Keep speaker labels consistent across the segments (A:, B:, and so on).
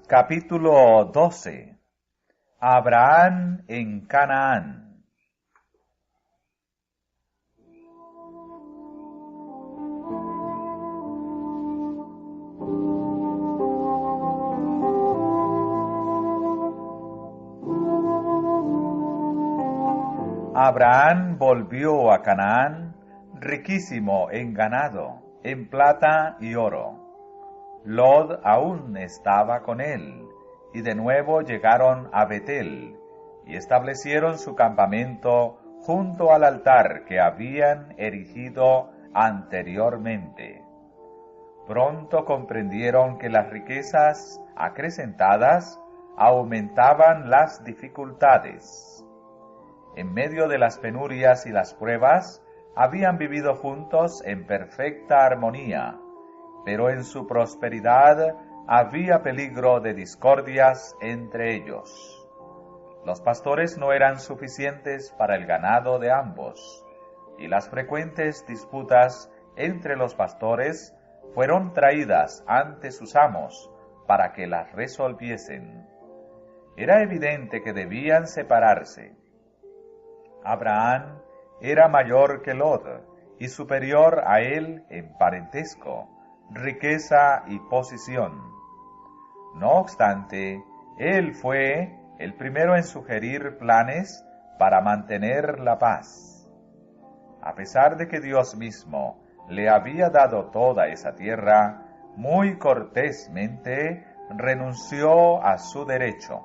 A: Capítulo 12. Abraham en Canaán. Abraham volvió a Canaán riquísimo en ganado, en plata y oro. Lot aún estaba con él, y de nuevo llegaron a Betel, y establecieron su campamento junto al altar que habían erigido anteriormente. Pronto comprendieron que las riquezas acrecentadas aumentaban las dificultades. En medio de las penurias y las pruebas, habían vivido juntos en perfecta armonía, pero en su prosperidad había peligro de discordias entre ellos. Los pastores no eran suficientes para el ganado de ambos, y las frecuentes disputas entre los pastores fueron traídas ante sus amos para que las resolviesen. Era evidente que debían separarse. Abraham era mayor que Lot y superior a él en parentesco, riqueza y posición. No obstante, él fue el primero en sugerir planes para mantener la paz. A pesar de que Dios mismo le había dado toda esa tierra, muy cortésmente renunció a su derecho.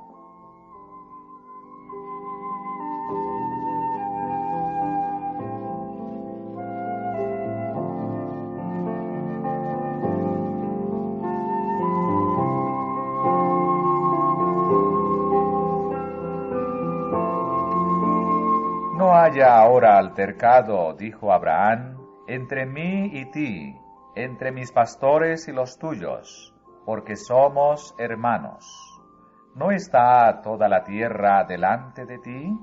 A: No haya ahora altercado, dijo Abraham, entre mí y ti, entre mis pastores y los tuyos, porque somos hermanos. ¿No está toda la tierra delante de ti?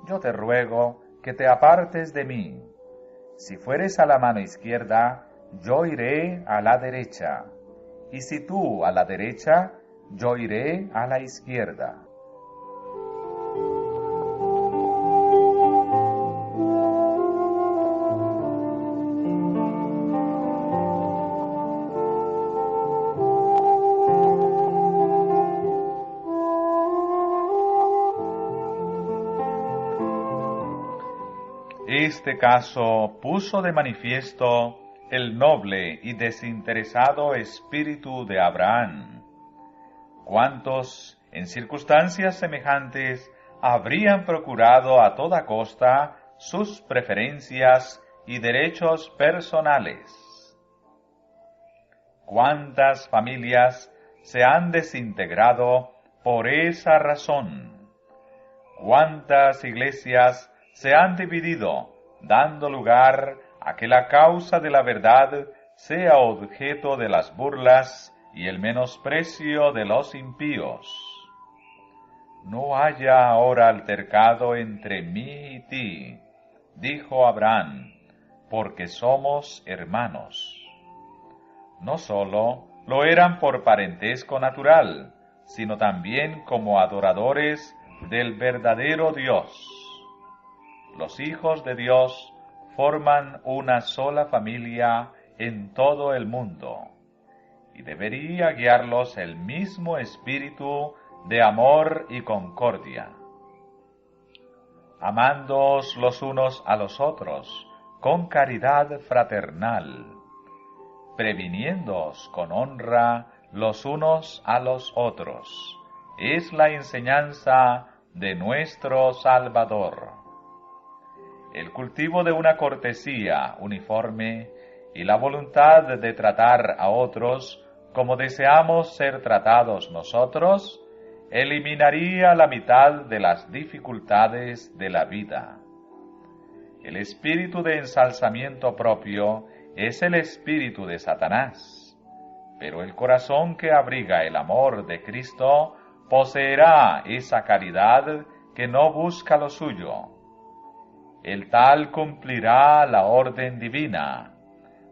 A: Yo te ruego que te apartes de mí. Si fueres a la mano izquierda, yo iré a la derecha, y si tú a la derecha, yo iré a la izquierda. Este caso puso de manifiesto el noble y desinteresado espíritu de Abraham. ¿Cuántos, en circunstancias semejantes, habrían procurado a toda costa sus preferencias y derechos personales? ¿Cuántas familias se han desintegrado por esa razón? ¿Cuántas iglesias se han dividido, dando lugar a que la causa de la verdad sea objeto de las burlas y el menosprecio de los impíos? No haya ahora altercado entre mí y ti, dijo Abraham, porque somos hermanos. No sólo lo eran por parentesco natural, sino también como adoradores del verdadero Dios. Los hijos de Dios forman una sola familia en todo el mundo, y debería guiarlos el mismo espíritu de amor y concordia. Amándoos los unos a los otros con caridad fraternal, previniéndoos con honra los unos a los otros, es la enseñanza de nuestro Salvador. El cultivo de una cortesía uniforme y la voluntad de tratar a otros como deseamos ser tratados nosotros, eliminaría la mitad de las dificultades de la vida. El espíritu de ensalzamiento propio es el espíritu de Satanás, pero el corazón que abriga el amor de Cristo poseerá esa caridad que no busca lo suyo. El tal cumplirá la orden divina,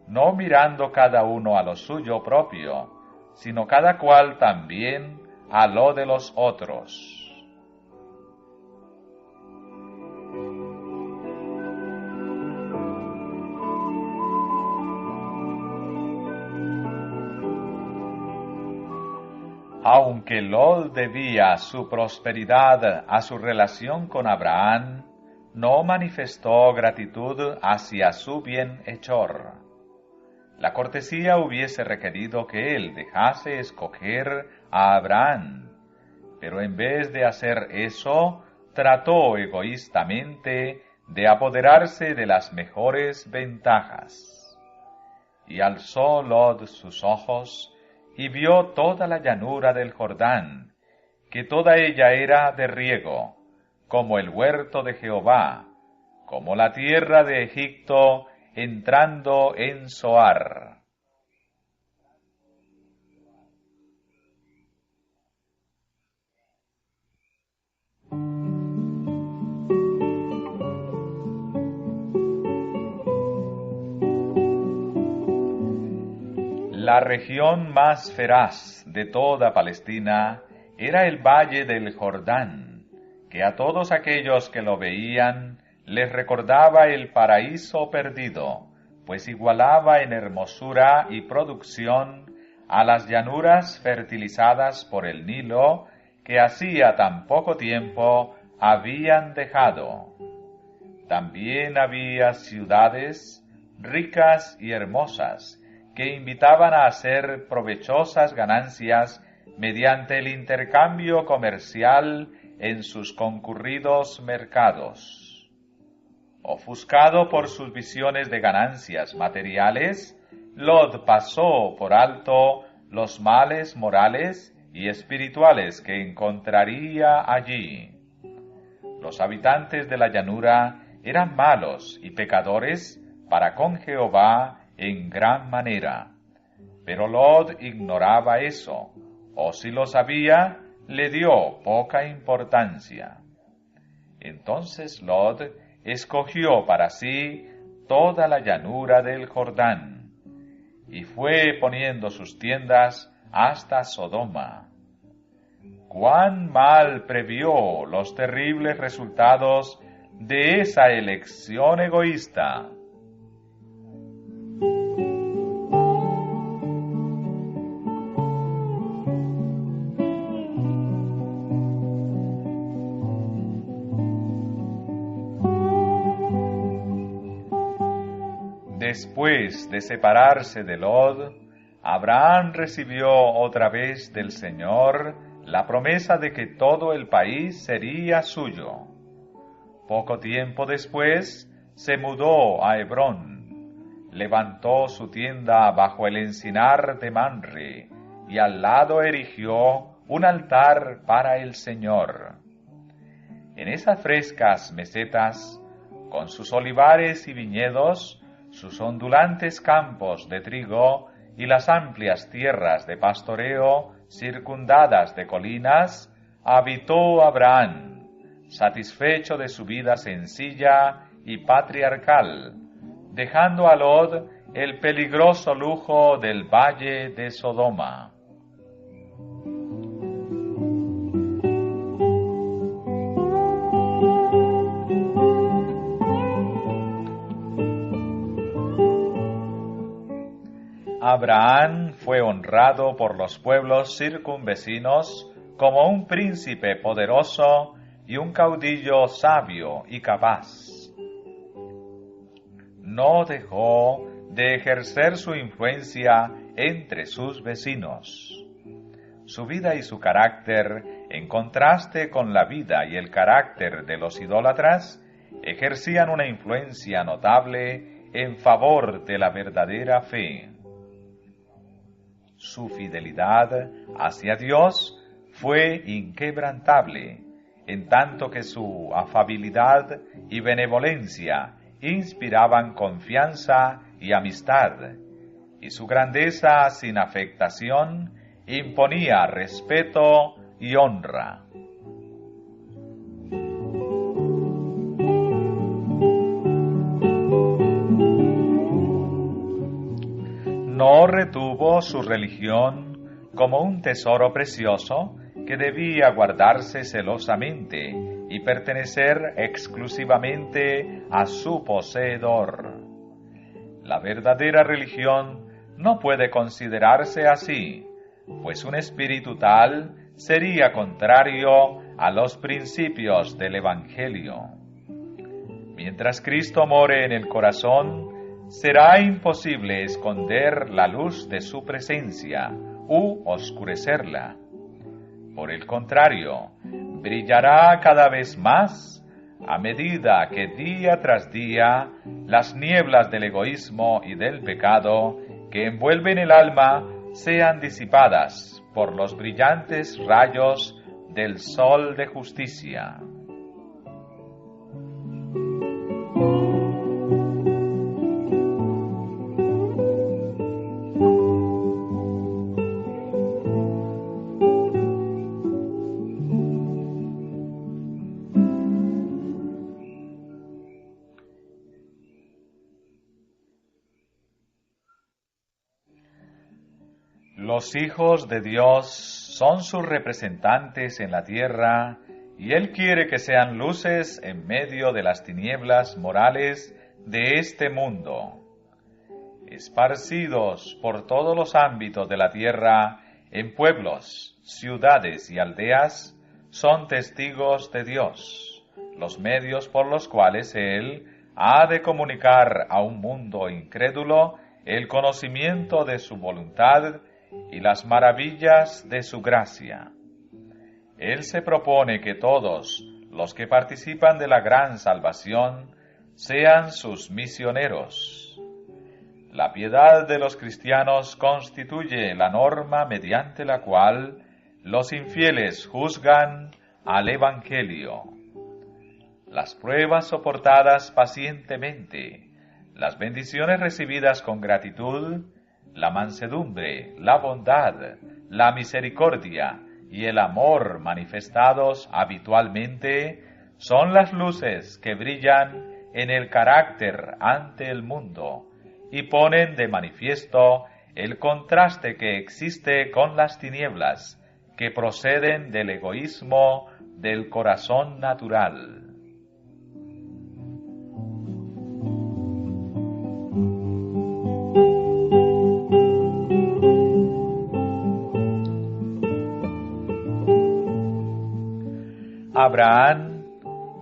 A: no mirando cada uno a lo suyo propio, sino cada cual también a lo de los otros. Aunque Lot debía su prosperidad a su relación con Abraham, no manifestó gratitud hacia su bienhechor. La cortesía hubiese requerido que él dejase escoger a Abraham, pero en vez de hacer eso, trató egoístamente de apoderarse de las mejores ventajas. Y alzó Lot sus ojos y vio toda la llanura del Jordán, que toda ella era de riego, como el huerto de Jehová, como la tierra de Egipto entrando en Zoar. La región más feraz de toda Palestina era el valle del Jordán, que a todos aquellos que lo veían les recordaba el paraíso perdido, pues igualaba en hermosura y producción a las llanuras fertilizadas por el Nilo que hacía tan poco tiempo habían dejado. También había ciudades ricas y hermosas, que invitaban a hacer provechosas ganancias mediante el intercambio comercial en sus concurridos mercados. Ofuscado por sus visiones de ganancias materiales, Lot pasó por alto los males morales y espirituales que encontraría allí. Los habitantes de la llanura eran malos y pecadores para con Jehová en gran manera, pero Lot ignoraba eso, o si lo sabía, le dio poca importancia. Entonces Lot escogió para sí toda la llanura del Jordán, y fue poniendo sus tiendas hasta Sodoma. Cuán mal previó los terribles resultados de esa elección egoísta. Después de separarse de Lot, Abraham recibió otra vez del Señor la promesa de que todo el país sería suyo. Poco tiempo después se mudó a Hebrón, levantó su tienda bajo el encinar de Mamre y al lado erigió un altar para el Señor. En esas frescas mesetas, con sus olivares y viñedos, sus ondulantes campos de trigo y las amplias tierras de pastoreo circundadas de colinas, habitó Abraham, satisfecho de su vida sencilla y patriarcal, dejando a Lot el peligroso lujo del valle de Sodoma. Abraham fue honrado por los pueblos circunvecinos como un príncipe poderoso y un caudillo sabio y capaz. No dejó de ejercer su influencia entre sus vecinos. Su vida y su carácter, en contraste con la vida y el carácter de los idólatras, ejercían una influencia notable en favor de la verdadera fe. Su fidelidad hacia Dios fue inquebrantable, en tanto que su afabilidad y benevolencia inspiraban confianza y amistad, y su grandeza sin afectación imponía respeto y honra. No retuvo su religión como un tesoro precioso que debía guardarse celosamente y pertenecer exclusivamente a su poseedor. La verdadera religión no puede considerarse así, pues un espíritu tal sería contrario a los principios del Evangelio. Mientras Cristo more en el corazón, será imposible esconder la luz de su presencia u oscurecerla. Por el contrario, brillará cada vez más a medida que día tras día las nieblas del egoísmo y del pecado que envuelven el alma sean disipadas por los brillantes rayos del sol de justicia. Los hijos de Dios son sus representantes en la tierra, y Él quiere que sean luces en medio de las tinieblas morales de este mundo. Esparcidos por todos los ámbitos de la tierra, en pueblos, ciudades y aldeas, son testigos de Dios, los medios por los cuales Él ha de comunicar a un mundo incrédulo el conocimiento de su voluntad y las maravillas de su gracia. Él se propone que todos los que participan de la gran salvación sean sus misioneros. La piedad de los cristianos constituye la norma mediante la cual los infieles juzgan al Evangelio. Las pruebas soportadas pacientemente, las bendiciones recibidas con gratitud, la mansedumbre, la bondad, la misericordia y el amor manifestados habitualmente son las luces que brillan en el carácter ante el mundo y ponen de manifiesto el contraste que existe con las tinieblas que proceden del egoísmo del corazón natural. Abraham,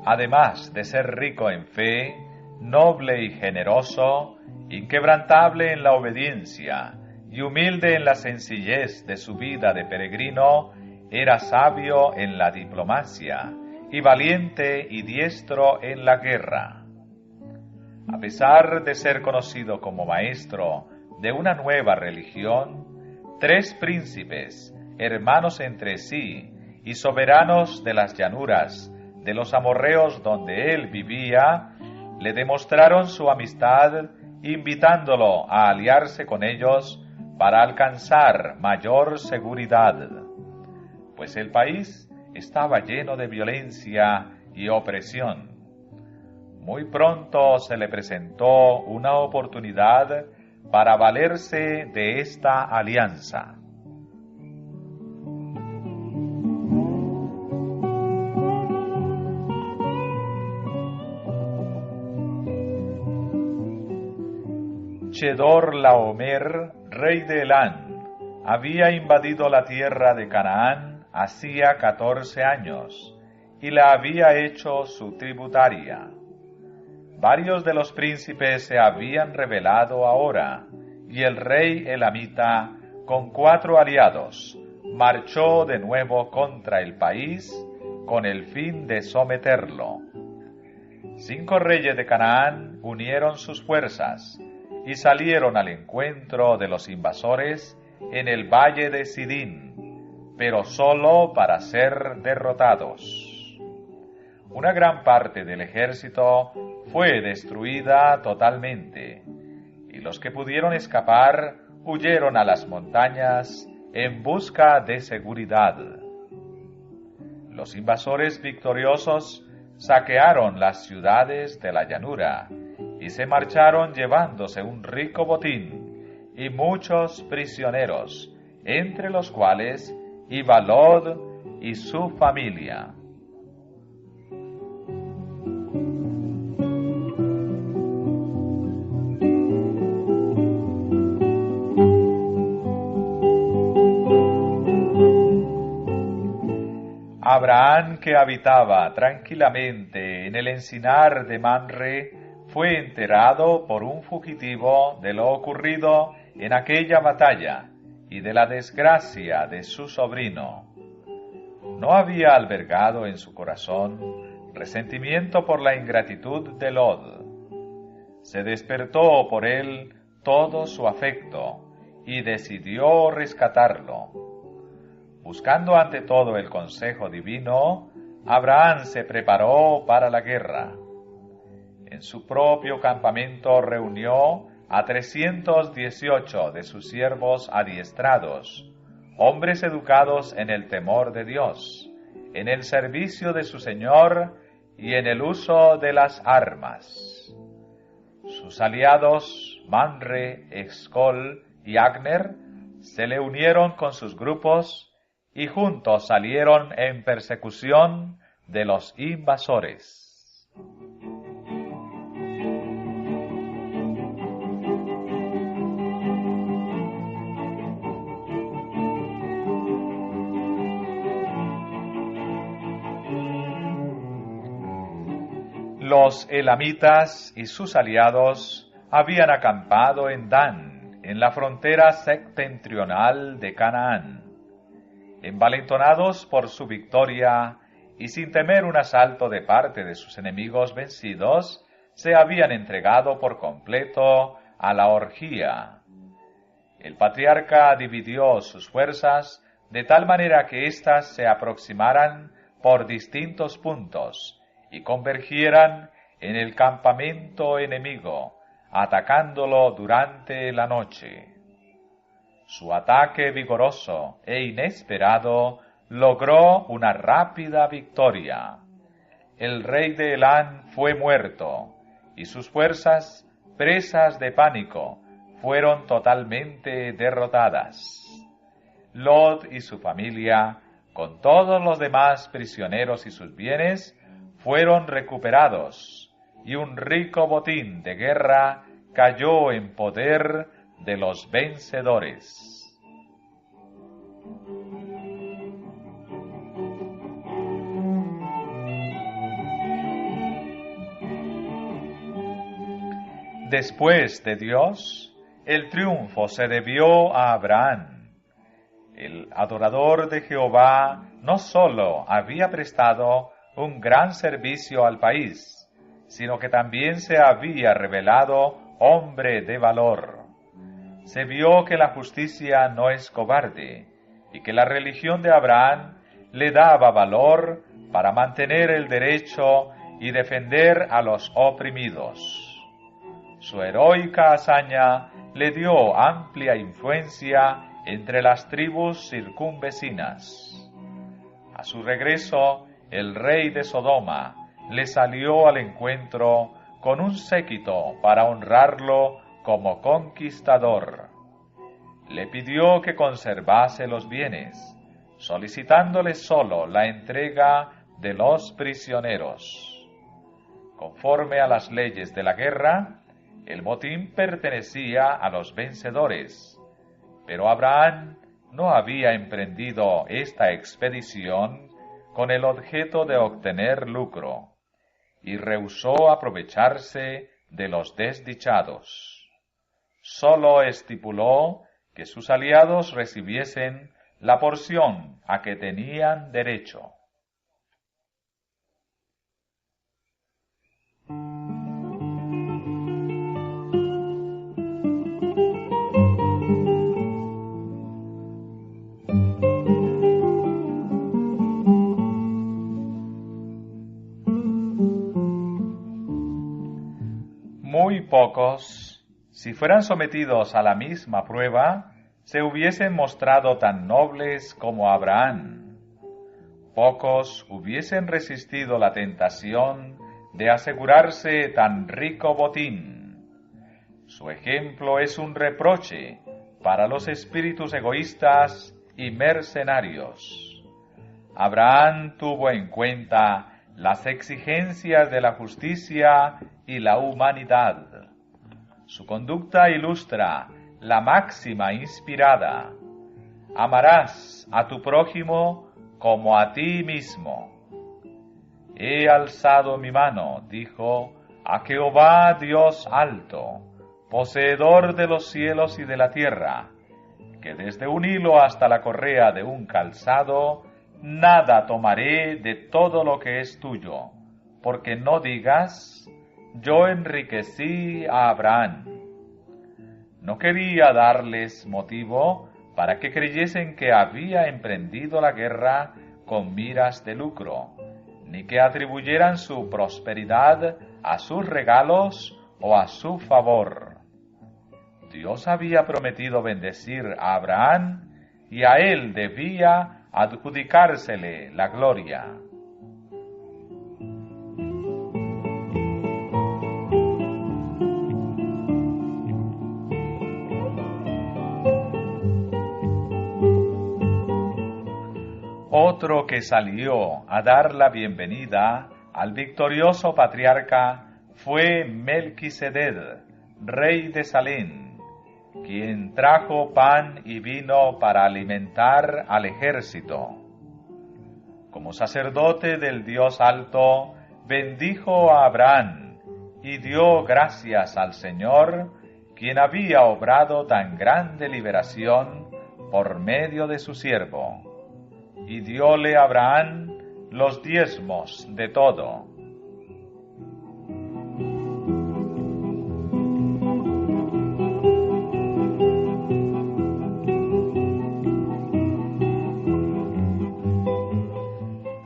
A: además de ser rico en fe, noble y generoso, inquebrantable en la obediencia y humilde en la sencillez de su vida de peregrino, era sabio en la diplomacia y valiente y diestro en la guerra. A pesar de ser conocido como maestro de una nueva religión, 3 príncipes, hermanos entre sí, y soberanos de las llanuras de los amorreos donde él vivía, le demostraron su amistad, invitándolo a aliarse con ellos para alcanzar mayor seguridad, pues el país estaba lleno de violencia y opresión. Muy pronto se le presentó una oportunidad para valerse de esta alianza. Chedorlaomer, rey de Elán, había invadido la tierra de Canaán hacía 14 años y la había hecho su tributaria. Varios de los príncipes se habían rebelado ahora, y el rey elamita, con 4 aliados, marchó de nuevo contra el país con el fin de someterlo. 5 reyes de Canaán unieron sus fuerzas y salieron al encuentro de los invasores en el valle de Sidín, pero solo para ser derrotados. Una gran parte del ejército fue destruida totalmente, y los que pudieron escapar huyeron a las montañas en busca de seguridad. Los invasores victoriosos saquearon las ciudades de la llanura y se marcharon llevándose un rico botín y muchos prisioneros entre los cuales iba Lot y su familia. Abraham, que habitaba tranquilamente en el encinar de Mamre, fue enterado por un fugitivo de lo ocurrido en aquella batalla y de la desgracia de su sobrino. No había albergado en su corazón resentimiento por la ingratitud de Lot. Se despertó por él todo su afecto y decidió rescatarlo. Buscando ante todo el consejo divino, Abraham se preparó para la guerra. En su propio campamento reunió a 318 de sus siervos adiestrados, hombres educados en el temor de Dios, en el servicio de su Señor y en el uso de las armas. Sus aliados, Mamre, Escol y Agner, se le unieron con sus grupos y juntos salieron en persecución de los invasores. Los elamitas y sus aliados habían acampado en Dan, en la frontera septentrional de Canaán. Envalentonados por su victoria y sin temer un asalto de parte de sus enemigos vencidos, se habían entregado por completo a la orgía. El patriarca dividió sus fuerzas de tal manera que éstas se aproximaran por distintos puntos y convergieran en el campamento enemigo, atacándolo durante la noche. Su ataque vigoroso e inesperado logró una rápida victoria. El rey de Elán fue muerto, y sus fuerzas, presas de pánico, fueron totalmente derrotadas. Lot y su familia, con todos los demás prisioneros y sus bienes, fueron recuperados, y un rico botín de guerra cayó en poder de los vencedores. Después de Dios, el triunfo se debió a Abraham. El adorador de Jehová no sólo había prestado un gran servicio al país, sino que también se había revelado hombre de valor. Se vio que la justicia no es cobarde y que la religión de Abraham le daba valor para mantener el derecho y defender a los oprimidos. Su heroica hazaña le dio amplia influencia entre las tribus circunvecinas. A su regreso, el rey de Sodoma le salió al encuentro con un séquito para honrarlo como conquistador. Le pidió que conservase los bienes, solicitándole solo la entrega de los prisioneros. Conforme a las leyes de la guerra, el botín pertenecía a los vencedores, pero Abraham no había emprendido esta expedición con el objeto de obtener lucro, y rehusó aprovecharse de los desdichados. Solo estipuló que sus aliados recibiesen la porción a que tenían derecho. Muy pocos, si fueran sometidos a la misma prueba, se hubiesen mostrado tan nobles como Abraham. Pocos hubiesen resistido la tentación de asegurarse tan rico botín. Su ejemplo es un reproche para los espíritus egoístas y mercenarios. Abraham tuvo en cuenta las exigencias de la justicia y la humanidad. Su conducta ilustra la máxima inspirada: amarás a tu prójimo como a ti mismo. He alzado mi mano, dijo, a Jehová Dios alto, poseedor de los cielos y de la tierra, que desde un hilo hasta la correa de un calzado, nada tomaré de todo lo que es tuyo, porque no digas, yo enriquecí a Abraham. No quería darles motivo para que creyesen que había emprendido la guerra con miras de lucro, ni que atribuyeran su prosperidad a sus regalos o a su favor. Dios había prometido bendecir a Abraham y a él debía adjudicársele la gloria. Otro que salió a dar la bienvenida al victorioso patriarca fue Melquisedec, rey de Salem, quien trajo pan y vino para alimentar al ejército. Como sacerdote del Dios Alto, bendijo a Abraham y dio gracias al Señor, quien había obrado tan grande liberación por medio de su siervo. Y dióle a Abraham los diezmos de todo.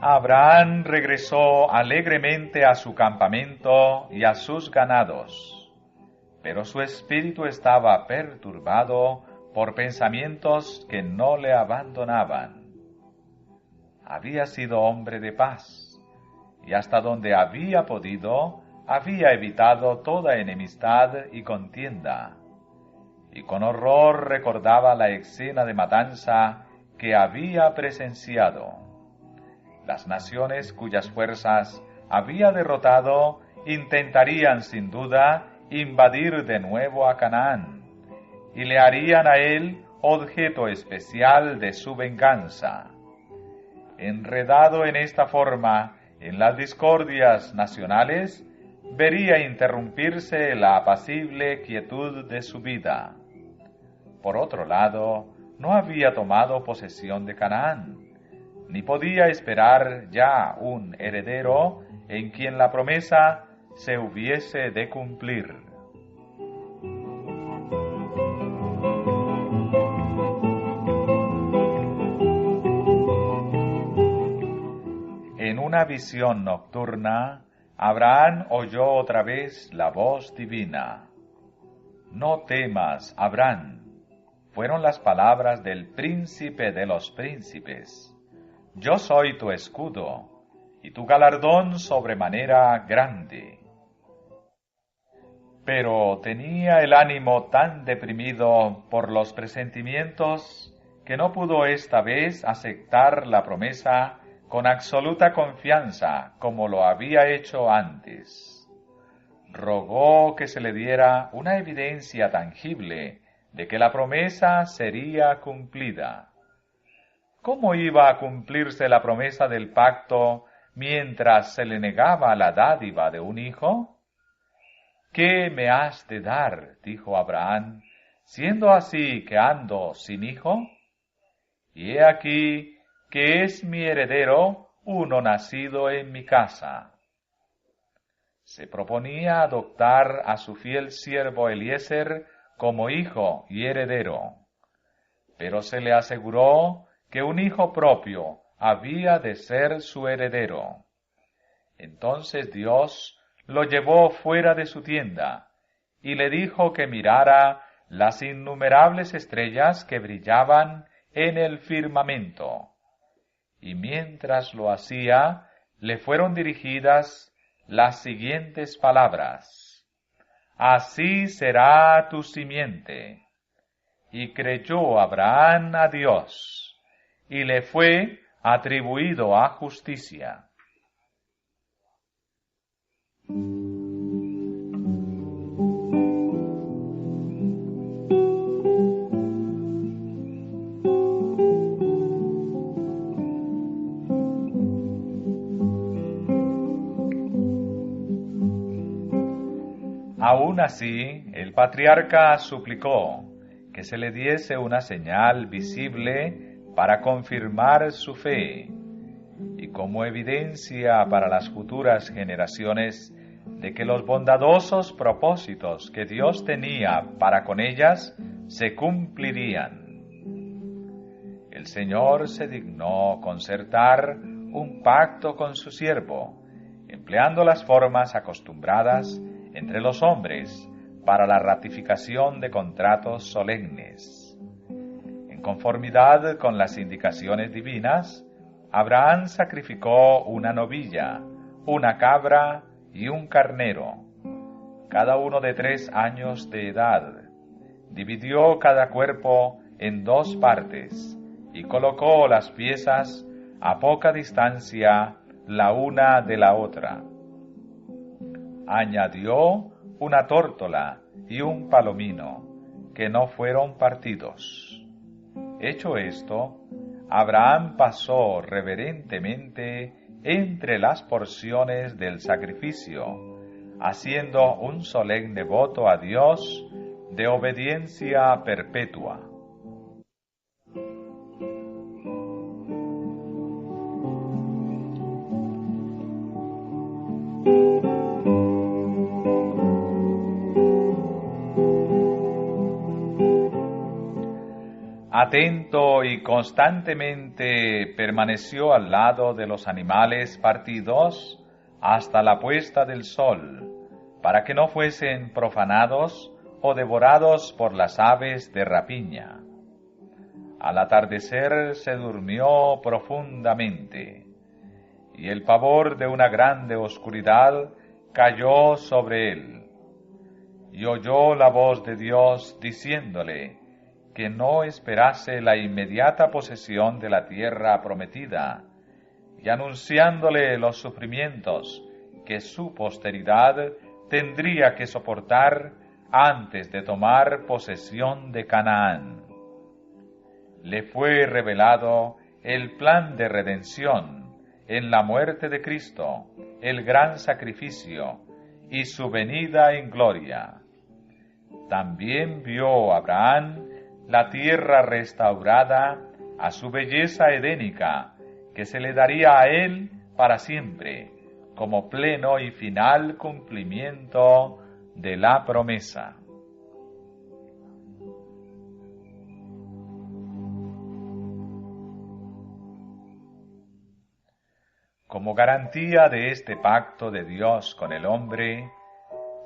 A: Abraham regresó alegremente a su campamento y a sus ganados, pero su espíritu estaba perturbado por pensamientos que no le abandonaban. Había sido hombre de paz, y hasta donde había podido, había evitado toda enemistad y contienda, y con horror recordaba la escena de matanza que había presenciado. Las naciones cuyas fuerzas había derrotado intentarían sin duda invadir de nuevo a Canaán, y le harían a él objeto especial de su venganza. Enredado en esta forma en las discordias nacionales, vería interrumpirse la apacible quietud de su vida. Por otro lado, no había tomado posesión de Canaán, ni podía esperar ya un heredero en quien la promesa se hubiese de cumplir. En una visión nocturna, Abraham oyó otra vez la voz divina. No temas, Abraham, fueron las palabras del príncipe de los príncipes. Yo soy tu escudo, y tu galardón sobremanera grande. Pero tenía el ánimo tan deprimido por los presentimientos que no pudo esta vez aceptar la promesa con absoluta confianza como lo había hecho antes. Rogó que se le diera una evidencia tangible de que la promesa sería cumplida. ¿Cómo iba a cumplirse la promesa del pacto mientras se le negaba la dádiva de un hijo? ¿Qué me has de dar? Dijo Abraham, siendo así que ando sin hijo. Y he aquí que es mi heredero uno nacido en mi casa. Se proponía adoptar a su fiel siervo Eliezer como hijo y heredero, pero se le aseguró que un hijo propio había de ser su heredero. Entonces Dios lo llevó fuera de su tienda y le dijo que mirara las innumerables estrellas que brillaban en el firmamento. Y mientras lo hacía, le fueron dirigidas las siguientes palabras: Así será tu simiente. y creyó Abraham a Dios, y le fue atribuido a justicia. Aún así, el patriarca suplicó que se le diese una señal visible para confirmar su fe, y como evidencia para las futuras generaciones de que los bondadosos propósitos que Dios tenía para con ellas se cumplirían. El Señor se dignó concertar un pacto con su siervo, empleando las formas acostumbradas entre los hombres para la ratificación de contratos solemnes. En conformidad con las indicaciones divinas, Abraham sacrificó una novilla, una cabra y un carnero, cada uno de 3 años de edad. Dividió cada cuerpo en 2 partes y colocó las piezas a poca distancia la una de la otra. Añadió una tórtola y un palomino, que no fueron partidos. Hecho esto, Abraham pasó reverentemente entre las porciones del sacrificio, haciendo un solemne voto a Dios de obediencia perpetua. Atento y constantemente permaneció al lado de los animales partidos hasta la puesta del sol, para que no fuesen profanados o devorados por las aves de rapiña. Al atardecer se durmió profundamente, y el pavor de una grande oscuridad cayó sobre él. Y oyó la voz de Dios diciéndole que no esperase la inmediata posesión de la tierra prometida, y anunciándole los sufrimientos que su posteridad tendría que soportar antes de tomar posesión de Canaán. Le fue revelado el plan de redención en la muerte de Cristo, el gran sacrificio y su venida en gloria. También vio Abraham la tierra restaurada a su belleza edénica, que se le daría a él para siempre, como pleno y final cumplimiento de la promesa. Como garantía de este pacto de Dios con el hombre,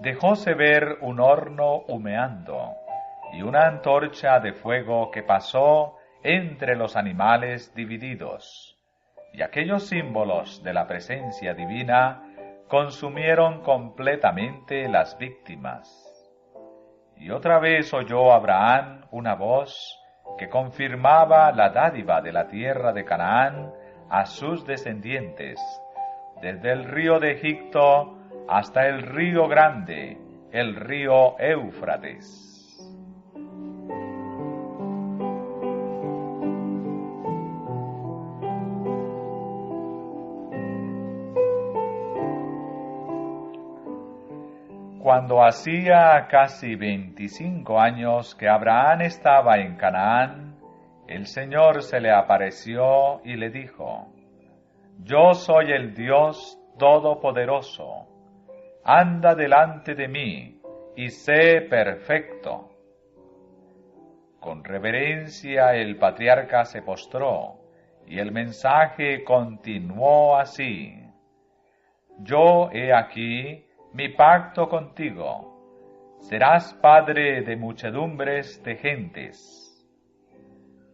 A: dejóse ver un horno humeando y una antorcha de fuego que pasó entre los animales divididos, y aquellos símbolos de la presencia divina consumieron completamente las víctimas. Y otra vez oyó Abraham una voz que confirmaba la dádiva de la tierra de Canaán a sus descendientes, desde el río de Egipto hasta el río grande, el río Éufrates. Cuando hacía casi 25 años que Abraham estaba en Canaán, el Señor se le apareció y le dijo: Yo soy el Dios Todopoderoso. Anda delante de mí y sé perfecto. Con reverencia el patriarca se postró y el mensaje continuó así: Yo he aquí mi pacto contigo. Serás padre de muchedumbres de gentes.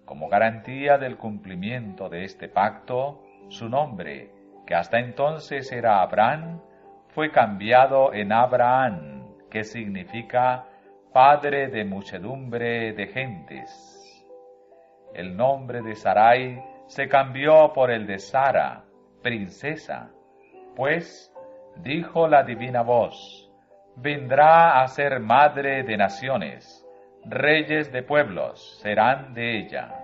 A: Como garantía del cumplimiento de este pacto, su nombre, que hasta entonces era Abraham, fue cambiado en Abraham, que significa padre de muchedumbre de gentes. El nombre de Sarai se cambió por el de Sara, princesa, pues, dijo la divina voz, vendrá a ser madre de naciones, reyes de pueblos serán de ella.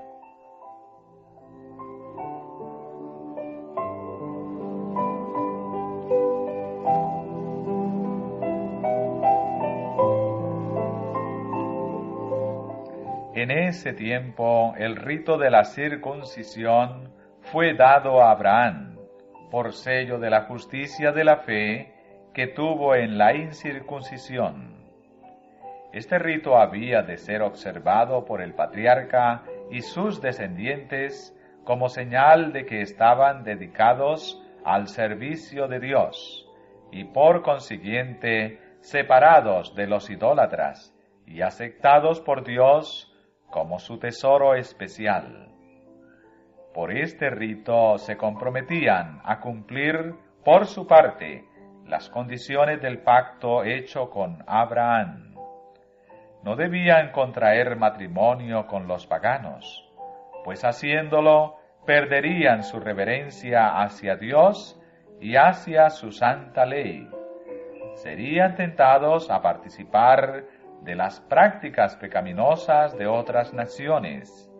A: En ese tiempo el rito de la circuncisión fue dado a Abraham, por sello de la justicia de la fe que tuvo en la incircuncisión. Este rito había de ser observado por el patriarca y sus descendientes como señal de que estaban dedicados al servicio de Dios y por consiguiente separados de los idólatras y aceptados por Dios como su tesoro especial. Por este rito se comprometían a cumplir por su parte las condiciones del pacto hecho con Abraham. No debían contraer matrimonio con los paganos, pues haciéndolo perderían su reverencia hacia Dios y hacia su santa ley. Serían tentados a participar de las prácticas pecaminosas de otras naciones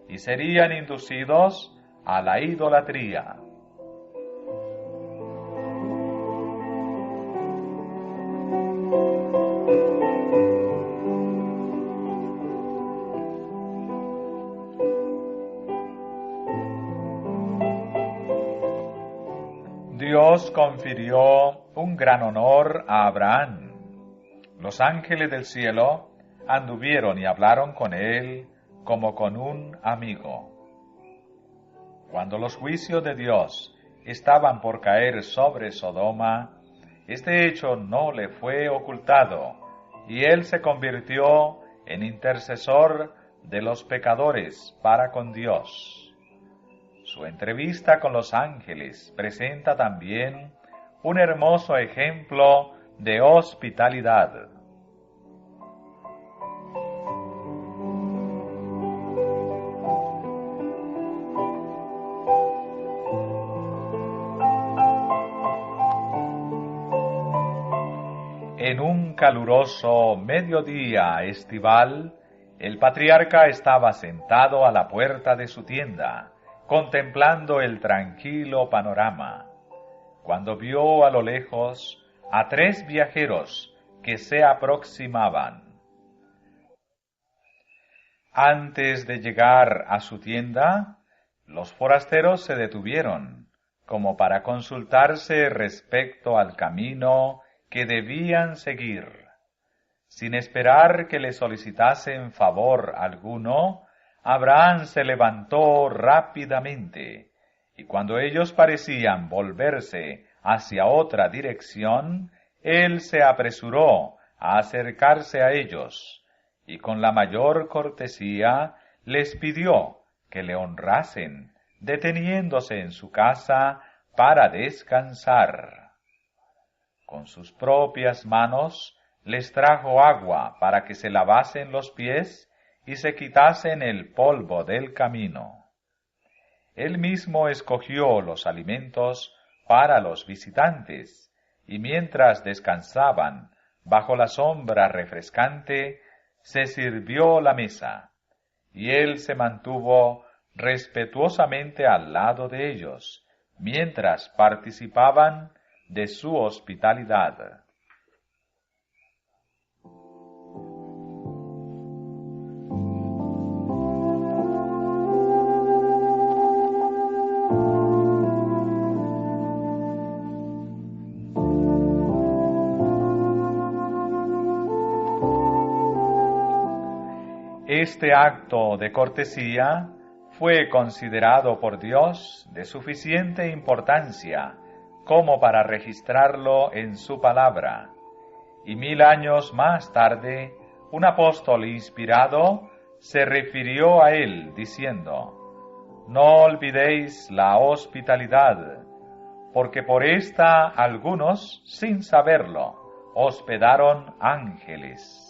A: y serían inducidos a la idolatría. Dios confirió un gran honor a Abraham. Los ángeles del cielo anduvieron y hablaron con él como con un amigo. Cuando los juicios de Dios estaban por caer sobre Sodoma, este hecho no le fue ocultado, y él se convirtió en intercesor de los pecadores para con Dios. Su entrevista con los ángeles presenta también un hermoso ejemplo de hospitalidad. En un caluroso mediodía estival, el patriarca estaba sentado a la puerta de su tienda, contemplando el tranquilo panorama, cuando vio a lo lejos a 3 viajeros que se aproximaban. Antes de llegar a su tienda, los forasteros se detuvieron, como para consultarse respecto al camino que debían seguir. Sin esperar que le solicitasen favor alguno, Abraham se levantó rápidamente, y cuando ellos parecían volverse hacia otra dirección, él se apresuró a acercarse a ellos, y con la mayor cortesía les pidió que le honrasen, deteniéndose en su casa para descansar. Con sus propias manos les trajo agua para que se lavasen los pies y se quitasen el polvo del camino. Él mismo escogió los alimentos para los visitantes, y mientras descansaban bajo la sombra refrescante, se sirvió la mesa, y él se mantuvo respetuosamente al lado de ellos, mientras participaban de su hospitalidad. Este acto de cortesía fue considerado por Dios de suficiente importancia como para registrarlo en su palabra, y 1000 años más tarde, un apóstol inspirado se refirió a él diciendo: «No olvidéis la hospitalidad, porque por esta algunos, sin saberlo, hospedaron ángeles».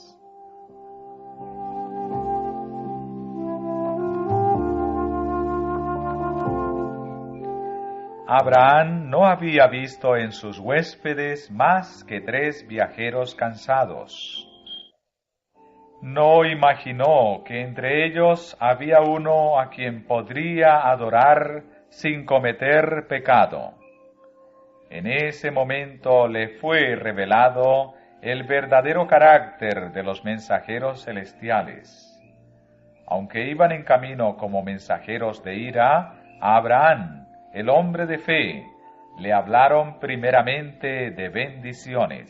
A: Abraham no había visto en sus huéspedes más que 3 viajeros cansados. No imaginó que entre ellos había uno a quien podría adorar sin cometer pecado. En ese momento le fue revelado el verdadero carácter de los mensajeros celestiales. Aunque iban en camino como mensajeros de ira, a Abraham, el hombre de fe, le hablaron primeramente de bendiciones.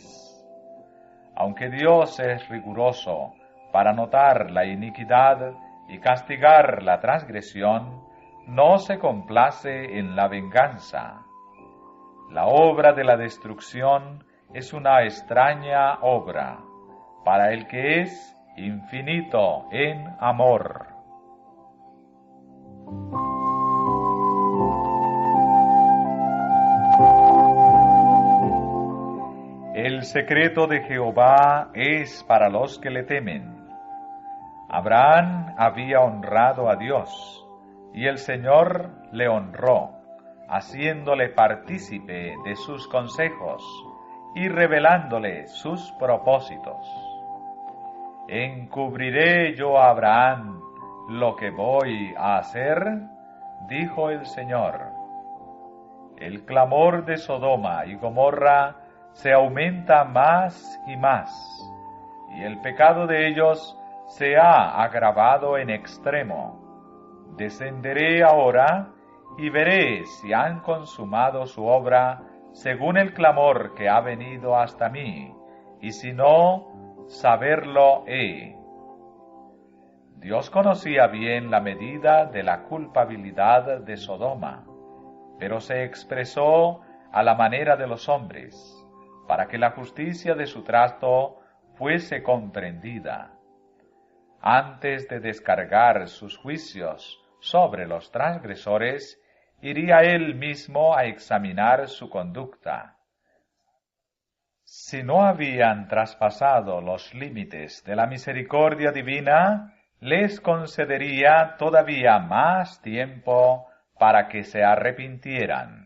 A: Aunque Dios es riguroso para notar la iniquidad y castigar la transgresión, no se complace en la venganza. La obra de la destrucción es una extraña obra para el que es infinito en amor. El secreto de Jehová es para los que le temen. Abraham había honrado a Dios, y el Señor le honró, haciéndole partícipe de sus consejos y revelándole sus propósitos. ¿Encubriré yo a Abraham lo que voy a hacer? Dijo el Señor. El clamor de Sodoma y Gomorra se aumenta más y más, y el pecado de ellos se ha agravado en extremo. Descenderé ahora y veré si han consumado su obra según el clamor que ha venido hasta mí, y si no, saberlo he. Dios conocía bien la medida de la culpabilidad de Sodoma, pero se expresó a la manera de los hombres, para que la justicia de su trato fuese comprendida. Antes de descargar sus juicios sobre los transgresores, iría él mismo a examinar su conducta. Si no habían traspasado los límites de la misericordia divina, les concedería todavía más tiempo para que se arrepintieran.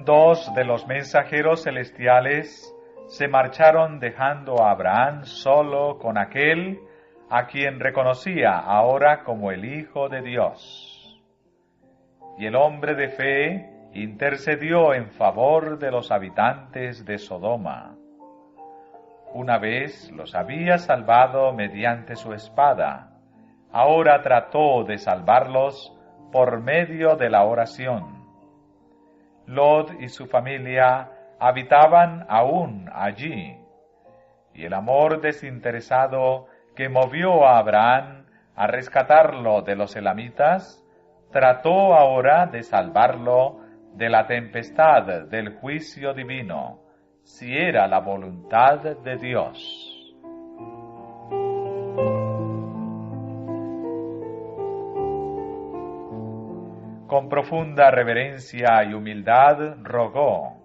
A: Dos de los mensajeros celestiales se marcharon dejando a Abraham solo con aquel a quien reconocía ahora como el Hijo de Dios. Y el hombre de fe intercedió en favor de los habitantes de Sodoma. Una vez los había salvado mediante su espada, ahora trató de salvarlos por medio de la oración. Lot y su familia habitaban aún allí, y el amor desinteresado que movió a Abraham a rescatarlo de los elamitas, trató ahora de salvarlo de la tempestad del juicio divino, si era la voluntad de Dios. Con profunda reverencia y humildad rogó: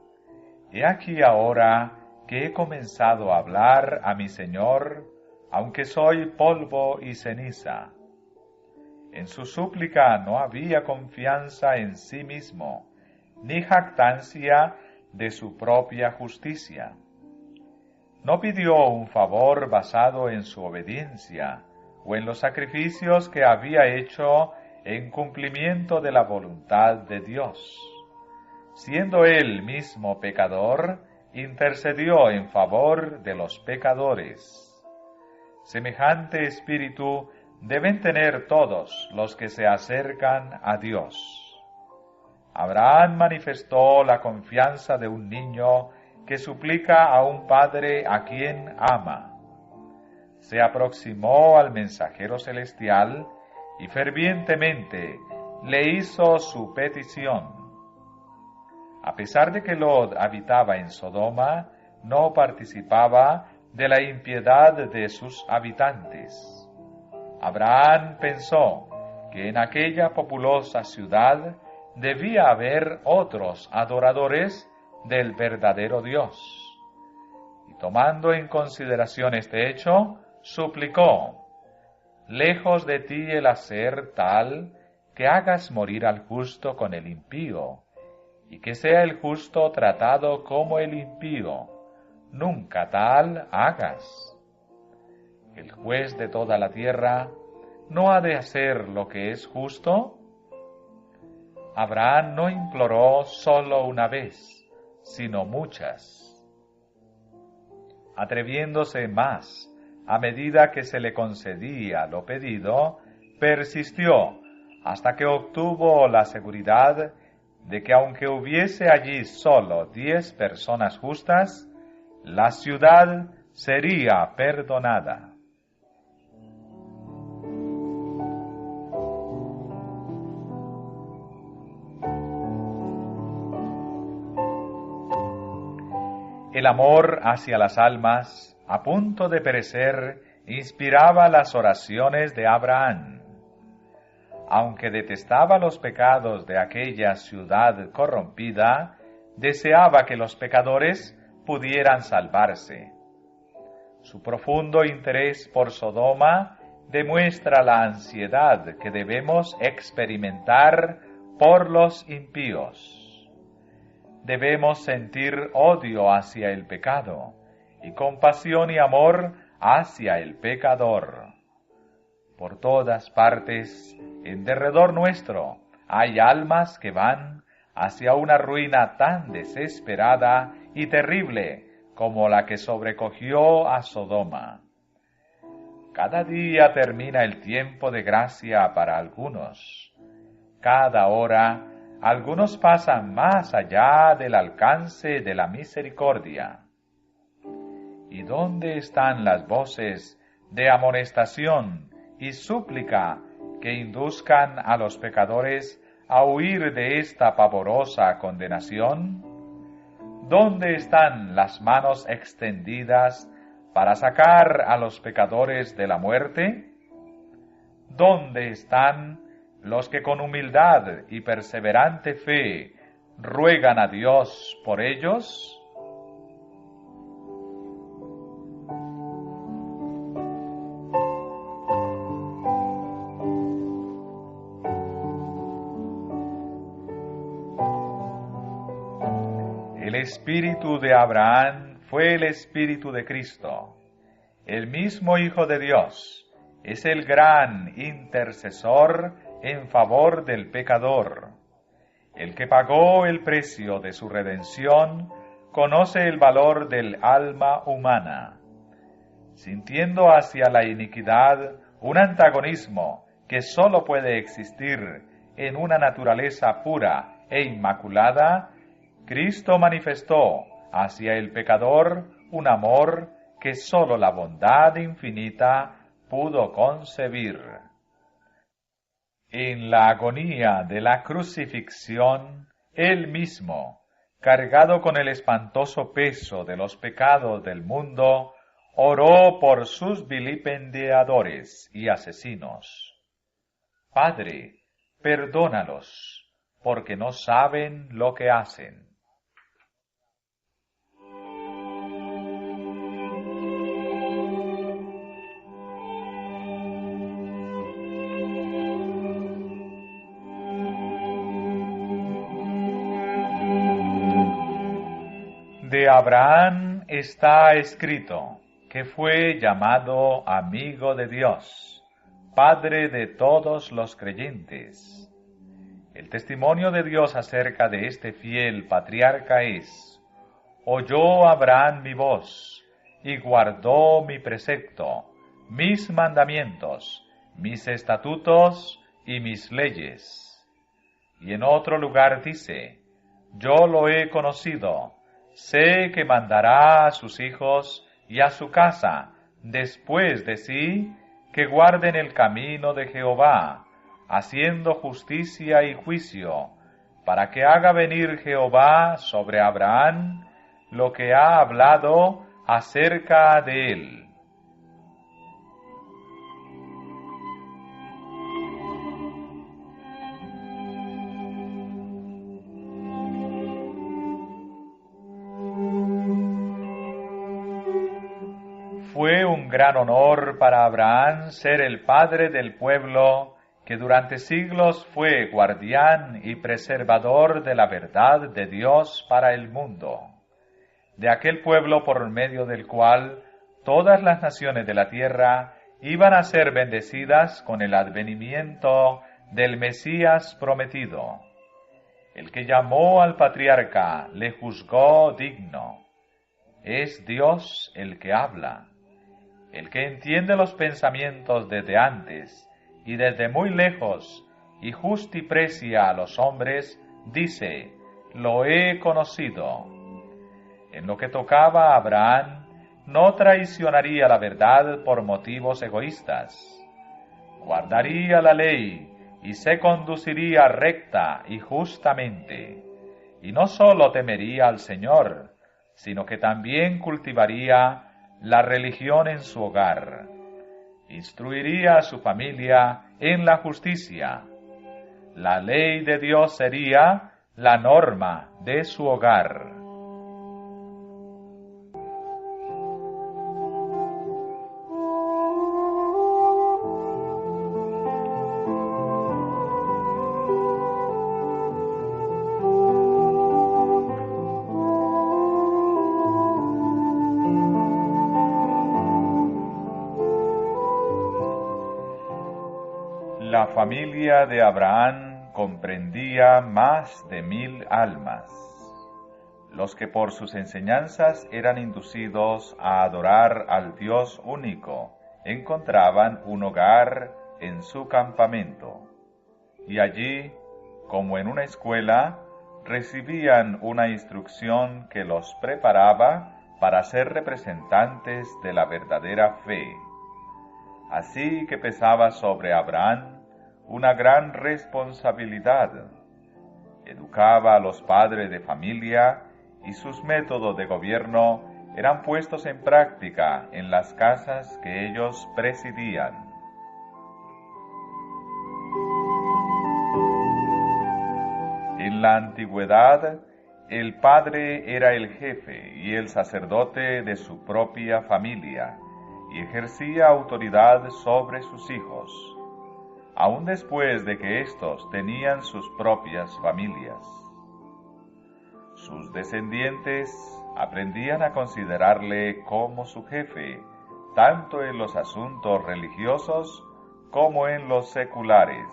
A: «He aquí ahora que he comenzado a hablar a mi Señor, aunque soy polvo y ceniza». En su súplica no había confianza en sí mismo, ni jactancia de su propia justicia. No pidió un favor basado en su obediencia o en los sacrificios que había hecho en cumplimiento de la voluntad de Dios. Siendo él mismo pecador, intercedió en favor de los pecadores. Semejante espíritu deben tener todos los que se acercan a Dios. Abraham manifestó la confianza de un niño que suplica a un padre a quien ama. Se aproximó al mensajero celestial y fervientemente le hizo su petición. A pesar de que Lot habitaba en Sodoma, no participaba de la impiedad de sus habitantes. Abraham pensó que en aquella populosa ciudad debía haber otros adoradores del verdadero Dios. Y tomando en consideración este hecho, suplicó: lejos de ti el hacer tal que hagas morir al justo con el impío, y que sea el justo tratado como el impío. Nunca tal hagas. El juez de toda la tierra ¿no ha de hacer lo que es justo? Abraham no imploró solo una vez, sino muchas, atreviéndose más a medida que se le concedía lo pedido, persistió hasta que obtuvo la seguridad de que aunque hubiese allí solo 10 personas justas, la ciudad sería perdonada. El amor hacia las almas, a punto de perecer, inspiraba las oraciones de Abraham. Aunque detestaba los pecados de aquella ciudad corrompida, deseaba que los pecadores pudieran salvarse. Su profundo interés por Sodoma demuestra la ansiedad que debemos experimentar por los impíos. Debemos sentir odio hacia el pecado y compasión y amor hacia el pecador. Por todas partes, en derredor nuestro, hay almas que van hacia una ruina tan desesperada y terrible como la que sobrecogió a Sodoma. Cada día termina el tiempo de gracia para algunos. Cada hora, algunos pasan más allá del alcance de la misericordia. ¿Y dónde están las voces de amonestación y súplica que induzcan a los pecadores a huir de esta pavorosa condenación? ¿Dónde están las manos extendidas para sacar a los pecadores de la muerte? ¿Dónde están los que con humildad y perseverante fe ruegan a Dios por ellos? El espíritu de Abraham fue el espíritu de Cristo. El mismo Hijo de Dios es el gran intercesor en favor del pecador. El que pagó el precio de su redención conoce el valor del alma humana. Sintiendo hacia la iniquidad un antagonismo que sólo puede existir en una naturaleza pura e inmaculada, Cristo manifestó hacia el pecador un amor que sólo la bondad infinita pudo concebir. En la agonía de la crucifixión, Él mismo, cargado con el espantoso peso de los pecados del mundo, oró por sus vilipendiadores y asesinos. Padre, perdónalos, porque no saben lo que hacen. De Abraham está escrito que fue llamado amigo de Dios, Padre de todos los creyentes. El testimonio de Dios acerca de este fiel patriarca es: oyó Abraham mi voz y guardó mi precepto, mis mandamientos, mis estatutos y mis leyes. Y en otro lugar dice: yo lo he conocido. Sé que mandará a sus hijos y a su casa después de sí que guarden el camino de Jehová, haciendo justicia y juicio, para que haga venir Jehová sobre Abraham lo que ha hablado acerca de él. un gran honor para Abraham ser el padre del pueblo que durante siglos fue guardián y preservador de la verdad de Dios para el mundo, de aquel pueblo por medio del cual todas las naciones de la tierra iban a ser bendecidas con el advenimiento del Mesías prometido. El que llamó al patriarca le juzgó digno. Es Dios el que habla, el que entiende los pensamientos desde antes y desde muy lejos, y justiprecia a los hombres, dice, lo he conocido. En lo que tocaba a Abraham, no traicionaría la verdad por motivos egoístas. Guardaría la ley y se conduciría recta y justamente. Y no sólo temería al Señor, sino que también cultivaría la religión en su hogar. Instruiría a su familia en la justicia. La ley de Dios sería la norma de su hogar. La familia de Abraham comprendía más de 1000 almas, los que por sus enseñanzas eran inducidos a adorar al Dios único, encontraban un hogar en su campamento, y allí, como en una escuela, recibían una instrucción que los preparaba para ser representantes de la verdadera fe. Así que pesaba sobre Abraham una gran responsabilidad. Educaba a los padres de familia y sus métodos de gobierno eran puestos en práctica en las casas que ellos presidían. En la antigüedad, el padre era el jefe y el sacerdote de su propia familia y ejercía autoridad sobre sus hijos, aun después de que éstos tenían sus propias familias. Sus descendientes aprendían a considerarle como su jefe, tanto en los asuntos religiosos como en los seculares.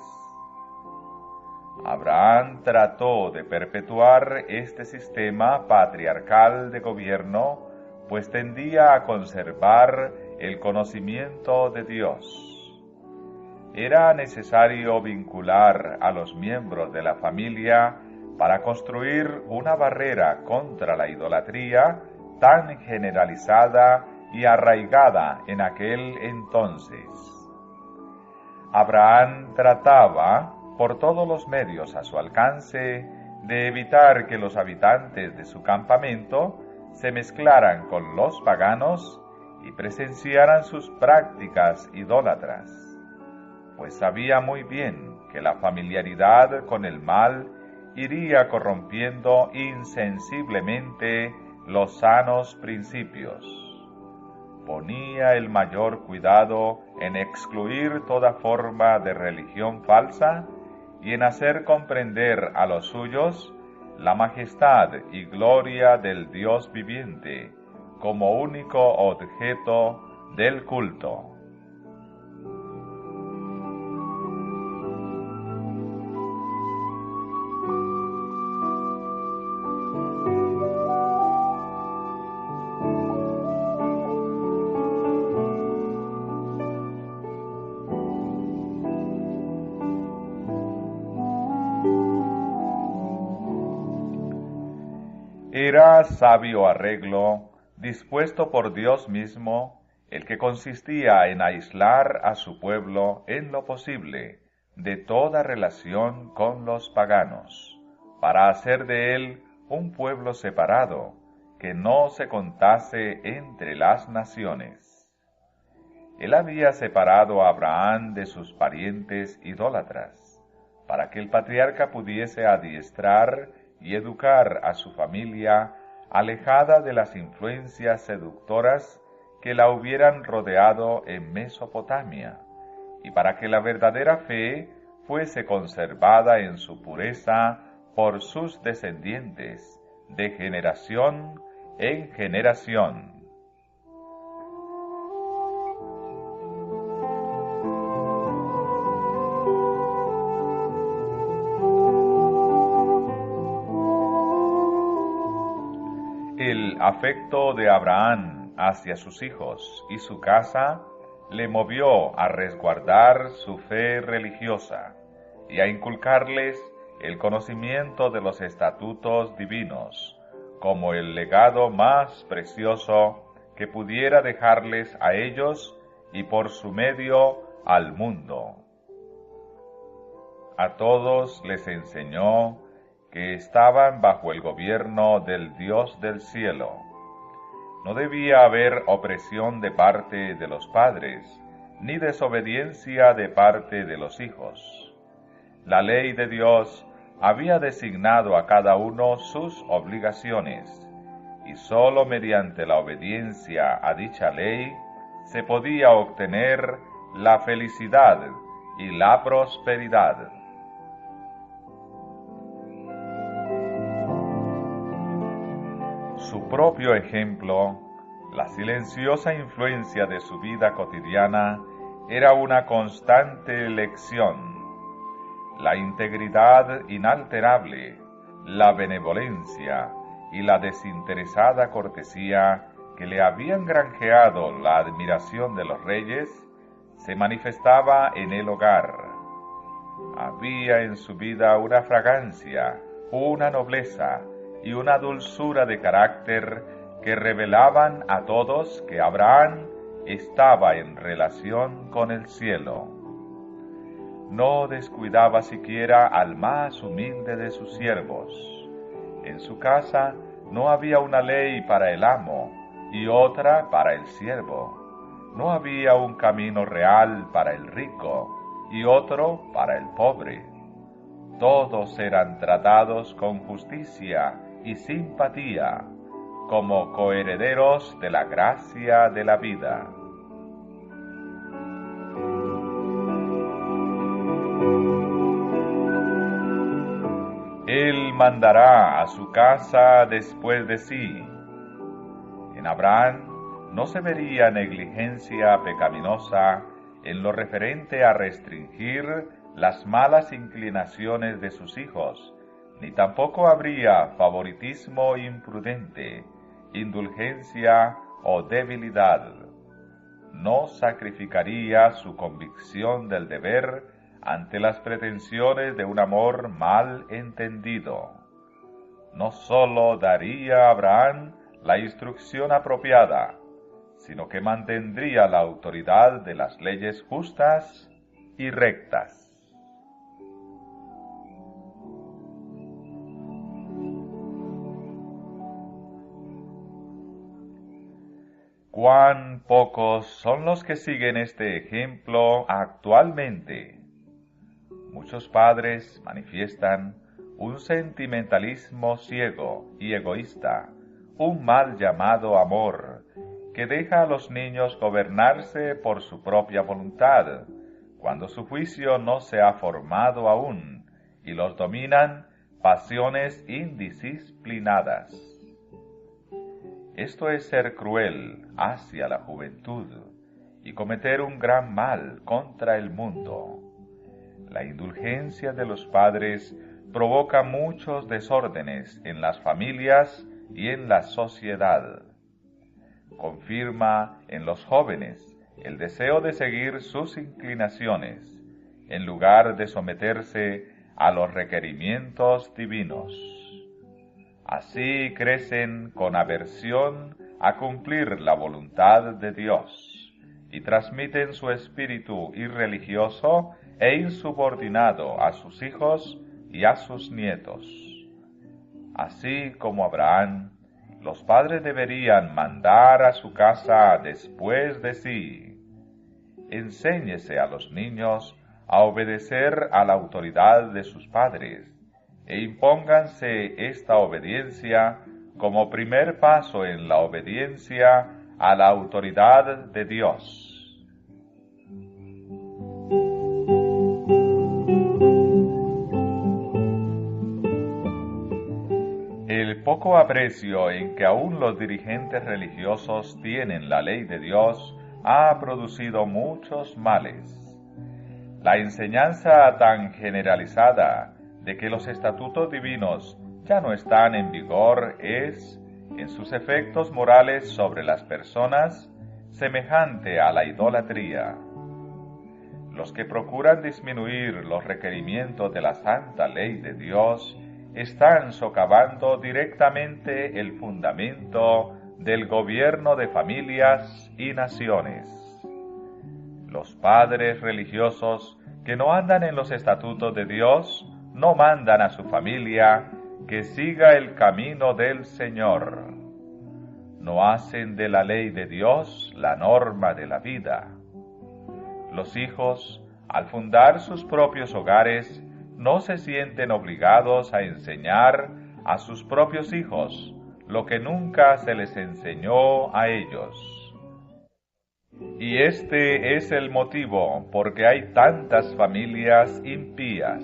A: Abraham trató de perpetuar este sistema patriarcal de gobierno, pues tendía a conservar el conocimiento de Dios. Era necesario vincular a los miembros de la familia para construir una barrera contra la idolatría tan generalizada y arraigada en aquel entonces. Abraham trataba, por todos los medios a su alcance, de evitar que los habitantes de su campamento se mezclaran con los paganos y presenciaran sus prácticas idólatras, pues sabía muy bien que la familiaridad con el mal iría corrompiendo insensiblemente los sanos principios. Ponía el mayor cuidado en excluir toda forma de religión falsa y en hacer comprender a los suyos la majestad y gloria del Dios viviente como único objeto del culto. Era sabio arreglo, dispuesto por Dios mismo, el que consistía en aislar a su pueblo en lo posible de toda relación con los paganos, para hacer de él un pueblo separado, que no se contase entre las naciones. Él había separado a Abraham de sus parientes idólatras, para que el patriarca pudiese adiestrar y educar a su familia alejada de las influencias seductoras que la hubieran rodeado en Mesopotamia, y para que la verdadera fe fuese conservada en su pureza por sus descendientes, de generación en generación. El afecto de Abraham hacia sus hijos y su casa le movió a resguardar su fe religiosa y a inculcarles el conocimiento de los estatutos divinos como el legado más precioso que pudiera dejarles a ellos y por su medio al mundo. A todos les enseñó que estaban bajo el gobierno del Dios del cielo. No debía haber opresión de parte de los padres, ni desobediencia de parte de los hijos. La ley de Dios había designado a cada uno sus obligaciones, y sólo mediante la obediencia a dicha ley se podía obtener la felicidad y la prosperidad. Su propio ejemplo, la silenciosa influencia de su vida cotidiana, era una constante lección. La integridad inalterable, la benevolencia y la desinteresada cortesía que le habían granjeado la admiración de los reyes, se manifestaba en el hogar. Había en su vida una fragancia, una nobleza y una dulzura de carácter que revelaban a todos que Abraham estaba en relación con el cielo. No descuidaba siquiera al más humilde de sus siervos. En su casa no había una ley para el amo y otra para el siervo. No había un camino real para el rico y otro para el pobre. Todos eran tratados con justicia y simpatía, como coherederos de la gracia de la vida. Él mandará a su casa después de sí. En Abraham no se vería negligencia pecaminosa en lo referente a restringir las malas inclinaciones de sus hijos, ni tampoco habría favoritismo imprudente, indulgencia o debilidad. No sacrificaría su convicción del deber ante las pretensiones de un amor mal entendido. No sólo daría a Abraham la instrucción apropiada, sino que mantendría la autoridad de las leyes justas y rectas. ¡Cuán pocos son los que siguen este ejemplo actualmente! Muchos padres manifiestan un sentimentalismo ciego y egoísta, un mal llamado amor, que deja a los niños gobernarse por su propia voluntad, cuando su juicio no se ha formado aún, y los dominan pasiones indisciplinadas. Esto es ser cruel hacia la juventud y cometer un gran mal contra el mundo. La indulgencia de los padres provoca muchos desórdenes en las familias y en la sociedad. Confirma en los jóvenes el deseo de seguir sus inclinaciones, en lugar de someterse a los requerimientos divinos. Así crecen con aversión a cumplir la voluntad de Dios y transmiten su espíritu irreligioso e insubordinado a sus hijos y a sus nietos. Así como Abraham, los padres deberían mandar a su casa después de sí. Enséñese a los niños a obedecer a la autoridad de sus padres, e impónganse esta obediencia como primer paso en la obediencia a la autoridad de Dios. El poco aprecio en que aún los dirigentes religiosos tienen la ley de Dios ha producido muchos males. La enseñanza tan generalizada de que los estatutos divinos ya no están en vigor es, en sus efectos morales sobre las personas, semejante a la idolatría. Los que procuran disminuir los requerimientos de la santa ley de Dios están socavando directamente el fundamento del gobierno de familias y naciones. Los padres religiosos que no andan en los estatutos de Dios no mandan a su familia que siga el camino del Señor. No hacen de la ley de Dios la norma de la vida. Los hijos, al fundar sus propios hogares, no se sienten obligados a enseñar a sus propios hijos lo que nunca se les enseñó a ellos. Y este es el motivo por que hay tantas familias impías.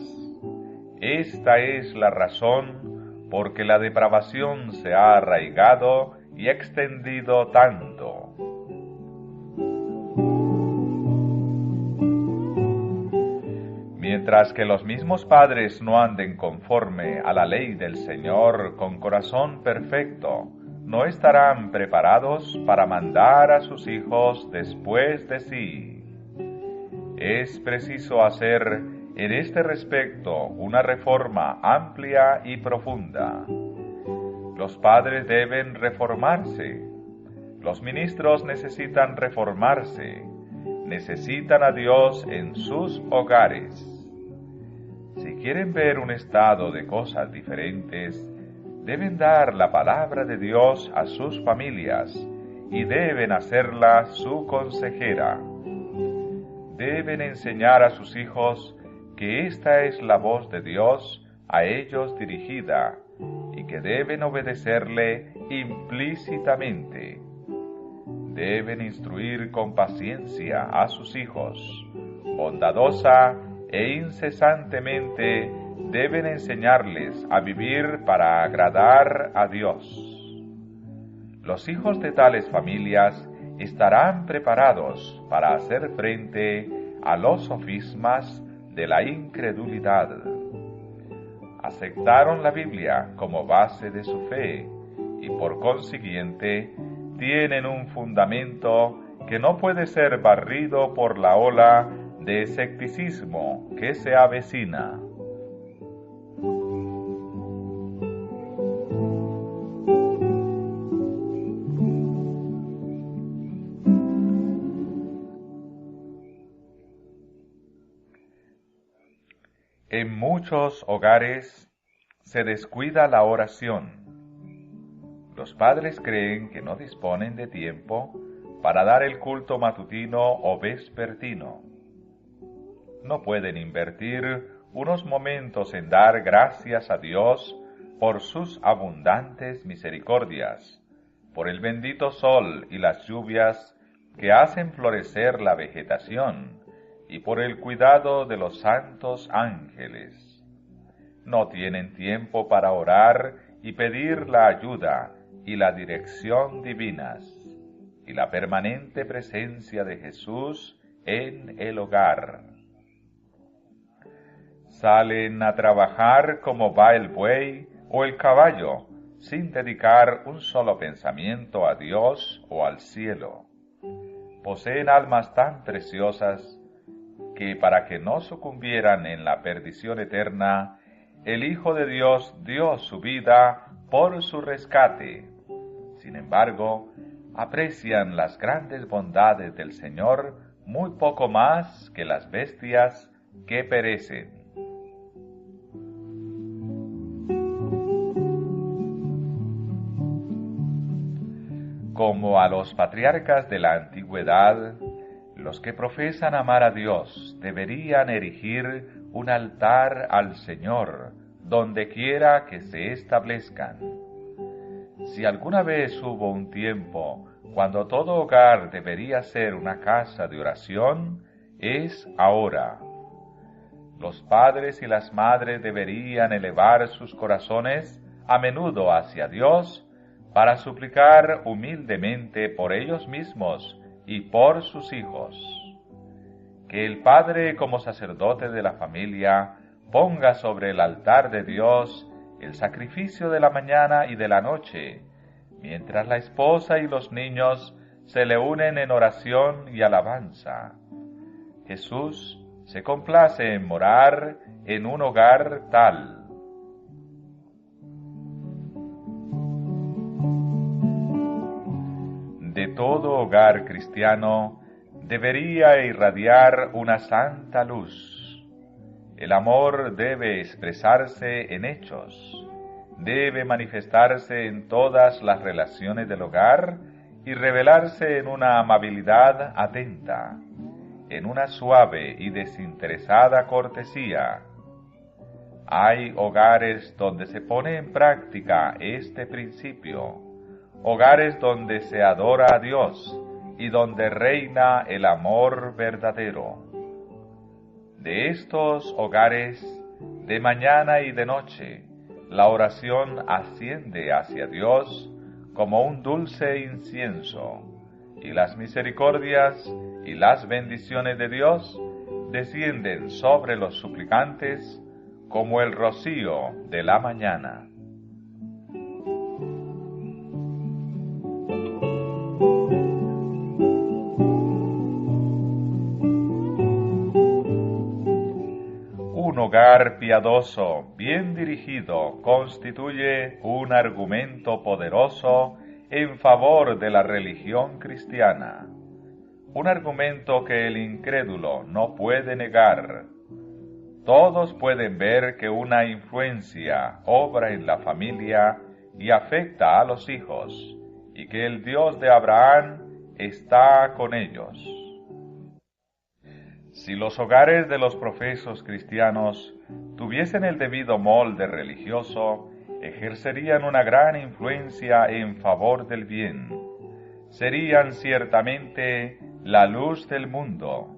A: Esta es la razón por que la depravación se ha arraigado y extendido tanto. Mientras que los mismos padres no anden conforme a la ley del Señor con corazón perfecto, no estarán preparados para mandar a sus hijos después de sí. Es preciso hacer en este respecto una reforma amplia y profunda. Los padres deben reformarse. Los ministros necesitan reformarse. Necesitan a Dios en sus hogares. Si quieren ver un estado de cosas diferentes, deben dar la palabra de Dios a sus familias y deben hacerla su consejera. Deben enseñar a sus hijos que esta es la voz de Dios a ellos dirigida y que deben obedecerle implícitamente. Deben instruir con paciencia a sus hijos, bondadosa e incesantemente deben enseñarles a vivir para agradar a Dios. Los hijos de tales familias estarán preparados para hacer frente a los sofismas de la incredulidad. Aceptaron la Biblia como base de su fe y por consiguiente tienen un fundamento que no puede ser barrido por la ola de escepticismo que se avecina. En muchos hogares se descuida la oración. Los padres creen que no disponen de tiempo para dar el culto matutino o vespertino. No pueden invertir unos momentos en dar gracias a Dios por sus abundantes misericordias, por el bendito sol y las lluvias que hacen florecer la vegetación y por el cuidado de los santos ángeles. No tienen tiempo para orar y pedir la ayuda y la dirección divinas y la permanente presencia de Jesús en el hogar. Salen a trabajar como va el buey o el caballo, sin dedicar un solo pensamiento a Dios o al cielo. Poseen almas tan preciosas que para que no sucumbieran en la perdición eterna, el Hijo de Dios dio su vida por su rescate. Sin embargo, aprecian las grandes bondades del Señor muy poco más que las bestias que perecen. Como a los patriarcas de la antigüedad, los que profesan amar a Dios deberían erigir un altar al Señor donde quiera que se establezcan. Si alguna vez hubo un tiempo cuando todo hogar debería ser una casa de oración, es ahora. Los padres y las madres deberían elevar sus corazones a menudo hacia Dios para suplicar humildemente por ellos mismos y por sus hijos. Que el padre, como sacerdote de la familia, ponga sobre el altar de Dios el sacrificio de la mañana y de la noche, mientras la esposa y los niños se le unen en oración y alabanza. Jesús se complace en morar en un hogar tal. De todo hogar cristiano debería irradiar una santa luz. El amor debe expresarse en hechos, debe manifestarse en todas las relaciones del hogar y revelarse en una amabilidad atenta, en una suave y desinteresada cortesía. Hay hogares donde se pone en práctica este principio, hogares donde se adora a Dios y donde reina el amor verdadero. De estos hogares, de mañana y de noche, la oración asciende hacia Dios como un dulce incienso, y las misericordias y las bendiciones de Dios descienden sobre los suplicantes como el rocío de la mañana. Un hogar piadoso, bien dirigido, constituye un argumento poderoso en favor de la religión cristiana, un argumento que el incrédulo no puede negar. Todos pueden ver que una influencia obra en la familia y afecta a los hijos, y que el Dios de Abraham está con ellos. Si los hogares de los profesos cristianos tuviesen el debido molde religioso, ejercerían una gran influencia en favor del bien. Serían ciertamente la luz del mundo.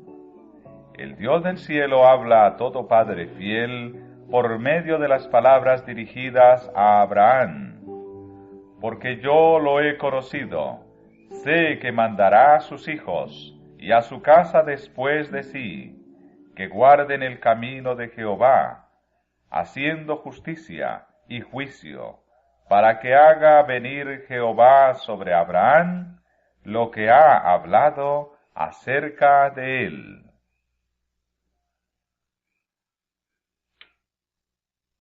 A: El Dios del cielo habla a todo padre fiel por medio de las palabras dirigidas a Abraham. Porque yo lo he conocido, sé que mandará a sus hijos y a su casa después de sí, que guarden el camino de Jehová, haciendo justicia y juicio, para que haga venir Jehová sobre Abraham lo que ha hablado acerca de él.